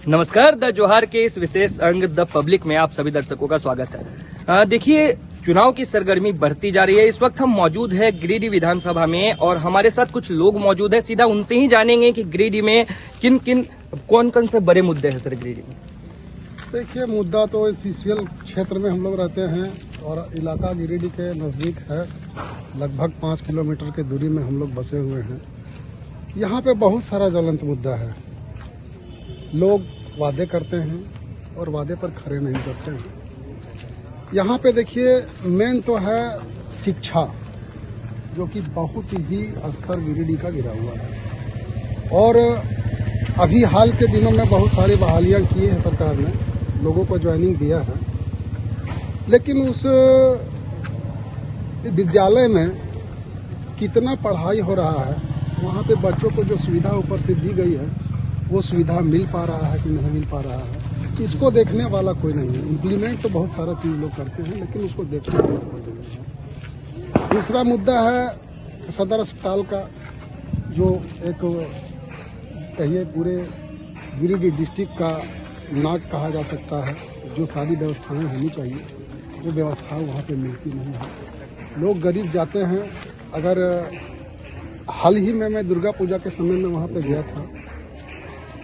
नमस्कार, द जोहार के इस विशेष अंग द पब्लिक में आप सभी दर्शकों का स्वागत है। देखिए, चुनाव की सरगर्मी बढ़ती जा रही है। इस वक्त हम मौजूद है गिरिडीह विधानसभा में और हमारे साथ कुछ लोग मौजूद है। सीधा उनसे ही जानेंगे कि गिरिडीह में कौन कौन से बड़े मुद्दे हैं सर गिरिडीह में। देखिए, मुद्दा तो सीसीएल क्षेत्र में हम लोग रहते हैं और इलाका गिरिडीह के नज़दीक है। लगभग 5 किलोमीटर की दूरी में हम लोग बसे हुए हैं। यहाँ पे बहुत सारा ज्वलंत मुद्दा है। लोग वादे करते हैं और वादे पर खरे नहीं करते हैं। यहाँ पे देखिए, मेन तो है शिक्षा, जो कि बहुत ही स्तर गिरिडीह का गिरा हुआ है। और अभी हाल के दिनों में बहुत सारी बहालियाँ की है सरकार ने, लोगों को ज्वाइनिंग दिया है, लेकिन उस विद्यालय में कितना पढ़ाई हो रहा है, वहाँ पे बच्चों को जो सुविधा ऊपर से दी गई है वो सुविधा मिल पा रहा है कि नहीं मिल पा रहा है, इसको देखने वाला कोई नहीं है। इम्प्लीमेंट तो बहुत सारा चीज़ लोग करते हैं, लेकिन उसको देखने वाला कोई नहीं है। दूसरा मुद्दा है सदर अस्पताल का, जो एक कहिए पूरे गिरिडीह डिस्ट्रिक्ट का नाक कहा जा सकता है। जो सारी व्यवस्थाएं होनी चाहिए वो व्यवस्था वहाँ पे मिलती नहीं है। लोग गरीब जाते हैं। अगर हाल ही में मैं दुर्गा पूजा के समय में वहाँ पे गया था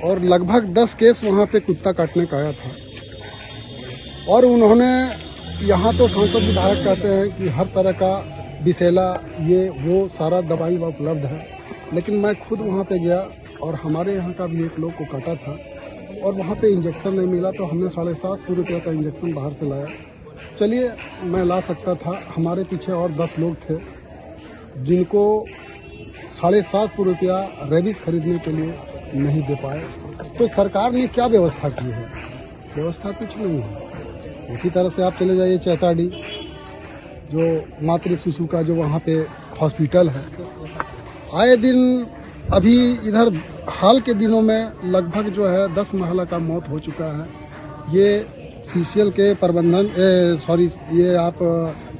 और लगभग 10 केस वहाँ पे कुत्ता काटने का आया था। और उन्होंने, यहाँ तो सांसद विधायक कहते हैं कि हर तरह का बिसेला ये वो सारा दवाई वहाँ उपलब्ध है, लेकिन मैं खुद वहाँ पे गया और हमारे यहाँ का भी एक लोग को काटा था और वहाँ पे इंजेक्शन नहीं मिला, तो हमने 750 रुपये का इंजेक्शन बाहर से लाया। चलिए, मैं ला सकता था, हमारे पीछे और 10 लोग थे जिनको 750 रुपया रेबीज खरीदने के लिए नहीं दे पाए। तो सरकार ने क्या व्यवस्था की है? व्यवस्था कुछ नहीं है। इसी तरह से आप चले जाइए चैताडीह, जो मातृ शिशु का जो वहाँ पे हॉस्पिटल है, आए दिन अभी इधर हाल के दिनों में लगभग जो है 10 महिला का मौत हो चुका है। ये सीसीएल के प्रबंधन ये आप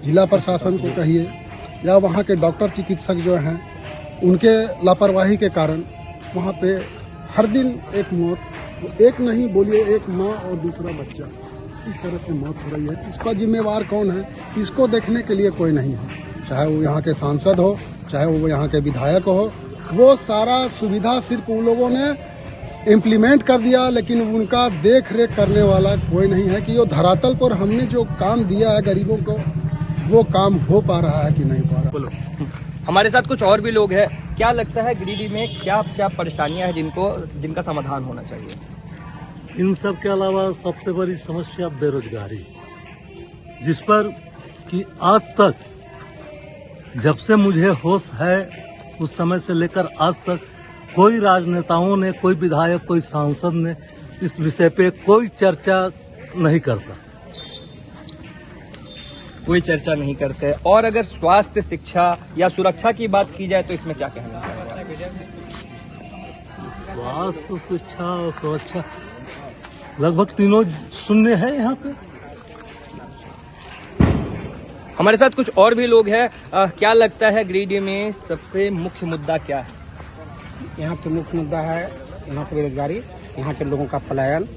जिला प्रशासन को कहिए या वहाँ के डॉक्टर चिकित्सक जो हैं उनके लापरवाही के कारण वहाँ पे हर दिन एक मौत, एक नहीं बोलिए, एक माँ और दूसरा बच्चा, इस तरह से मौत हो रही है। इसका जिम्मेवार कौन है? इसको देखने के लिए कोई नहीं है। चाहे वो यहाँ के सांसद हो, चाहे वो यहाँ के विधायक हो, वो सारा सुविधा सिर्फ उन लोगों ने इम्प्लीमेंट कर दिया, लेकिन उनका देख रेख करने वाला कोई नहीं है कि वो धरातल पर हमने जो काम दिया है गरीबों को, वो काम हो पा रहा है कि नहीं पा रहा। बोलो। हमारे साथ कुछ और भी लोग हैं। क्या लगता है गिरिडीह में क्या क्या परेशानियां हैं जिनका समाधान होना चाहिए? इन सब के अलावा सबसे बड़ी समस्या बेरोजगारी, जिस पर कि आज तक, जब से मुझे होश है उस समय से लेकर आज तक कोई राजनेताओं ने, कोई विधायक, कोई सांसद ने इस विषय पे कोई चर्चा नहीं करता। कोई चर्चा नहीं करते। और अगर स्वास्थ्य, शिक्षा या सुरक्षा की बात की जाए तो इसमें क्या कहना है? स्वास्थ्य, शिक्षा और सुरक्षा लगभग तीनों शून्य है यहाँ पे। हमारे साथ कुछ और भी लोग हैं। क्या लगता है गिरिडीह में सबसे मुख्य मुद्दा क्या है? यहाँ के मुख्य मुद्दा है यहाँ की बेरोजगारी, यहाँ के लोगों का पलायन।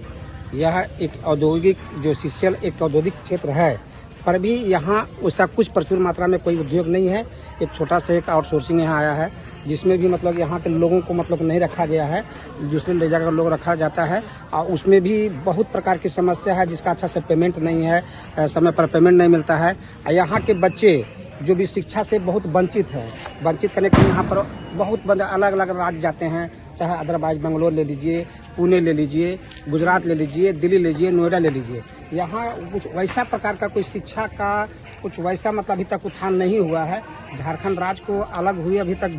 यह एक औद्योगिक, जो सीसीएल एक औद्योगिक क्षेत्र है, पर भी यहाँ उसका कुछ प्रचुर मात्रा में कोई उद्योग नहीं है। एक छोटा सा एक आउटसोर्सिंग यहाँ आया है, जिसमें भी मतलब यहाँ के लोगों को मतलब नहीं रखा गया है, दूसरे ले जाकर लोग रखा जाता है। और उसमें भी बहुत प्रकार की समस्या है, जिसका अच्छा से पेमेंट नहीं है, समय पर पेमेंट नहीं मिलता है। यहाँ के बच्चे जो भी शिक्षा से बहुत वंचित है, वंचित करने के लिए यहाँ पर बहुत अलग अलग राज्य जाते हैं, चाहे अदरवाइज बेंगलोर ले लीजिए, पुणे ले लीजिए, गुजरात ले लीजिए, दिल्ली ले लीजिए, नोएडा ले लीजिए। यहाँ कुछ वैसा प्रकार का कोई शिक्षा का कुछ वैसा मतलब अभी तक उत्थान नहीं हुआ है। झारखंड राज्य को अलग हुई अभी तक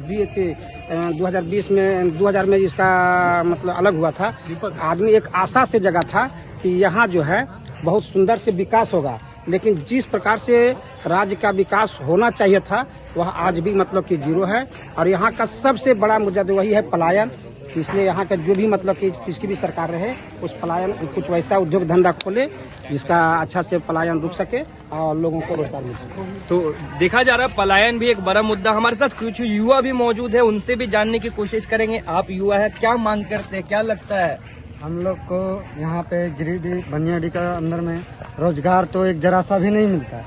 2000 में इसका मतलब अलग हुआ था। आदमी एक आशा से जगा था कि यहाँ जो है बहुत सुंदर से विकास होगा, लेकिन जिस प्रकार से राज्य का विकास होना चाहिए था वह आज भी मतलब कि जीरो है। और यहाँ का सबसे बड़ा मुद्दा तो वही है पलायन। इसलिए यहाँ का जो भी मतलब कि जिसकी भी सरकार रहे, उस पलायन कुछ वैसा उद्योग धंधा खोले जिसका अच्छा से पलायन रुक सके और लोगों को रोजगार मिल सके। तो देखा जा रहा है पलायन भी एक बड़ा मुद्दा। हमारे साथ कुछ युवा भी मौजूद है, उनसे भी जानने की कोशिश करेंगे। आप युवा है, क्या मांग करते हैं, क्या लगता है? हम लोग को यहाँ पे गिरिडीह बनियाडी का अंदर में रोजगार तो एक जरा सा भी नहीं मिलता है।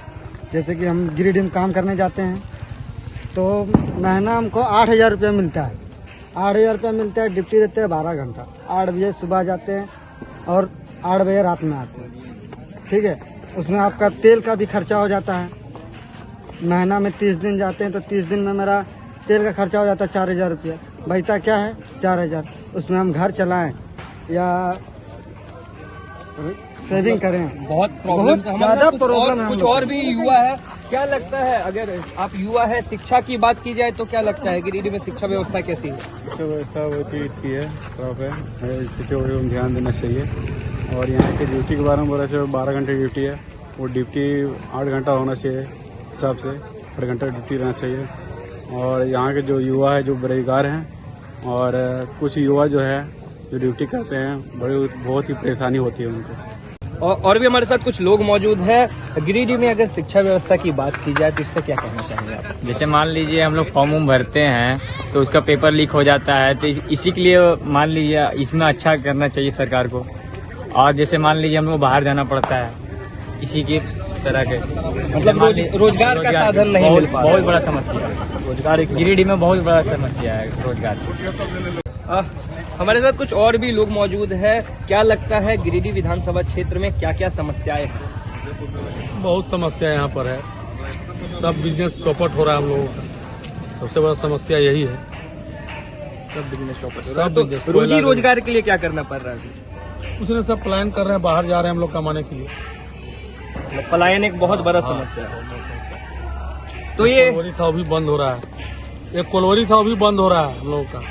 जैसे कि हम गिरिडीह में काम करने जाते हैं तो महीना हमको 8,000 रुपया मिलता है। 8,000 रुपया मिलता है, ड्यूटी देते हैं 12 घंटा। 8 बजे सुबह जाते हैं और 8 बजे रात में आते हैं। ठीक है, उसमें आपका तेल का भी खर्चा हो जाता है। महीना में 30 दिन जाते हैं तो 30 दिन में मेरा तेल का खर्चा हो जाता है 4,000 रुपया। बचता क्या है? 4,000। उसमें हम घर चलाएं या सेविंग करें। बहुत प्रॉब्लम ज्यादा प्रॉब्लम है। कुछ और भी युवा है, क्या लगता है अगर आप युवा है, शिक्षा की बात की जाए तो क्या लगता है गिरिडीह में शिक्षा व्यवस्था कैसी है? शिक्षा व्यवस्था बहुत ही अच्छी है, खराब है। शिक्षा पर ध्यान देना चाहिए। और यहाँ की ड्यूटी के बारे में बोला चाहिए, 12 घंटे ड्यूटी है। वो ड्यूटी 8 घंटा होना चाहिए हिसाब से, 8 घंटा ड्यूटी रहना चाहिए। और यहाँ के जो युवा है जो बेरोजगार हैं और कुछ युवा जो है जो ड्यूटी करते हैं, बहुत ही परेशानी होती है उनको। और भी हमारे साथ कुछ लोग मौजूद हैं। गिरिडीह में अगर शिक्षा व्यवस्था की बात की जाए तो इस पर क्या कहना चाहेंगे आप? जैसे मान लीजिए हम लोग फॉर्म भरते हैं तो उसका पेपर लीक हो जाता है, तो इसी के लिए मान लीजिए इसमें अच्छा करना चाहिए सरकार को। और जैसे मान लीजिए हम लोग बाहर जाना पड़ता है इसी की तरह के, मतलब रोजगार का साधन नहीं मिल पा रहा। बहुत बड़ा समस्या है रोजगार। गिरिडीह में बहुत बड़ा समस्या है रोजगार। हमारे साथ कुछ और भी लोग मौजूद है। क्या लगता है गिरिडीह विधानसभा क्षेत्र में क्या क्या समस्याएं हैं? बहुत समस्या यहाँ पर है। सब बिजनेस चौपट हो रहा है हम लोगों का। सबसे बड़ा समस्या यही है। सब बिजनेस चौपट हो सब रहा है। तो बिजनेस रोजी रोजगार के लिए क्या करना पड़ रहा है? उसने सब प्लान कर रहे हैं, बाहर जा रहे हैं हम लोग कमाने के लिए। पलायन एक बहुत बड़ा समस्या है। तो ये कोलवरी था वो भी बंद हो रहा है। एक कोलवरी था वो भी बंद हो रहा है हम लोगों का।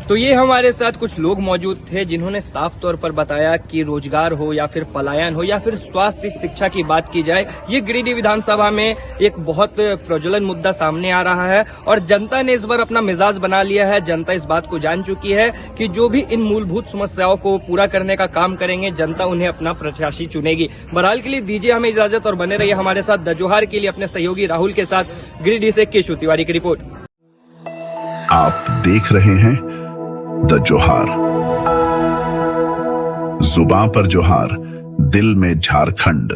तो ये हमारे साथ कुछ लोग मौजूद थे जिन्होंने साफ तौर पर बताया कि रोजगार हो या फिर पलायन हो या फिर स्वास्थ्य शिक्षा की बात की जाए, ये गिरिडीह विधानसभा में एक बहुत प्रज्वलन मुद्दा सामने आ रहा है। और जनता ने इस बार अपना मिजाज बना लिया है। जनता इस बात को जान चुकी है कि जो भी इन मूलभूत समस्याओं को पूरा करने का काम करेंगे, जनता उन्हें अपना प्रत्याशी चुनेगी। बहरहाल के लिए दीजिए हमें इजाजत और बने रहिए हमारे साथ द जोहार के लिए अपने सहयोगी राहुल के साथ। गिरिडीह से केशव तिवारी की रिपोर्ट। आप देख रहे हैं द जोहार। जुबां पर जोहार, दिल में झारखंड।